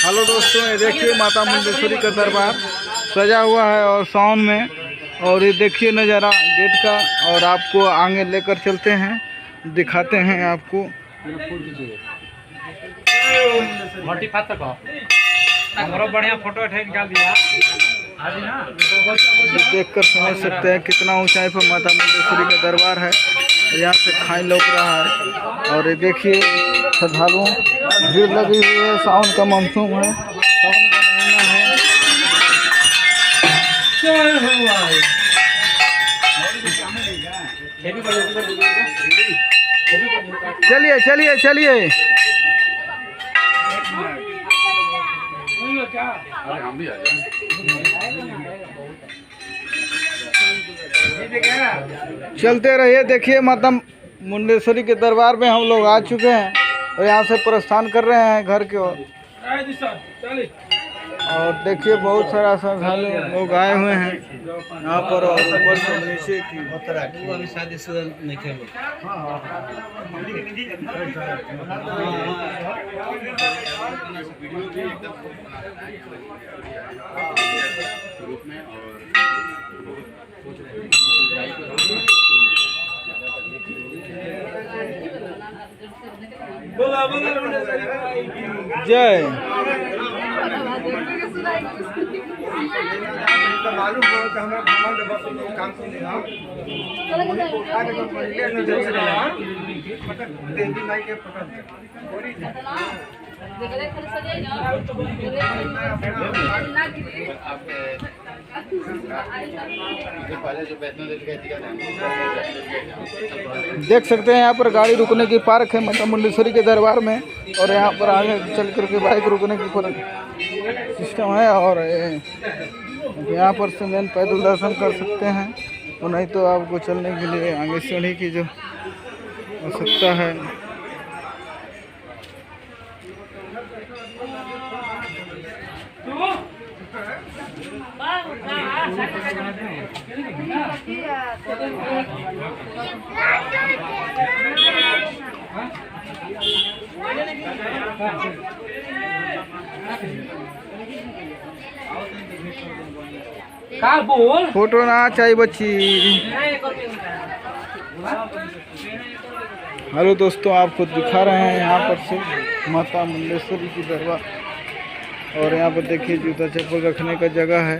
Hello दोस्तों, ये देखिए माता मुंडेश्वरी का दरबार सजा हुआ है और साउंड में। और ये देखिए नज़ारा गेट का, और आपको आगे लेकर चलते हैं, दिखाते हैं आपको। बढ़िया फोटो निकाल दिया। देखकर समझ सकते हैं कितना ऊंचाई पर माता मुंडेश्वरी का दरबार है। यहाँ से खाई लौक रहा है। और ये देखिए श्रद्धालुओं भीड़ लगी हुई है। सावन का मानसून है, सावन का महीना है। चलिए चलिए चलिए। हम भी आ चलते रहिए। देखिए माता मुंडेश्वरी के दरबार में हम लोग आ चुके हैं और यहाँ से प्रस्थान कर रहे हैं घर की ओर। और देखिए बहुत सारा श्रद्धालु लोग आए हुए हैं यहाँ पर। और ऊपर से नीचे की जय। मालूम हो कि हमें भगवान बस काम से देवी माई के देख सकते हैं यहाँ पर गाड़ी रुकने की पार्क है माता मुंडेश्वरी के दरबार में। और यहाँ पर आगे चल करके बाइक रुकने की सिस्टम है। और यहाँ पर से मेन पैदल दर्शन कर सकते हैं, और नहीं तो आपको चलने के लिए आगे सीढ़ी की जो आवश्यकता है। फोटो ना चाहिए बच्ची। हेलो दोस्तों, आपको दिखा रहे हैं यहाँ पर से माता मुंडेश्वरी की दरबार। और यहाँ पर देखिए जूता चप्पल रखने का जगह है।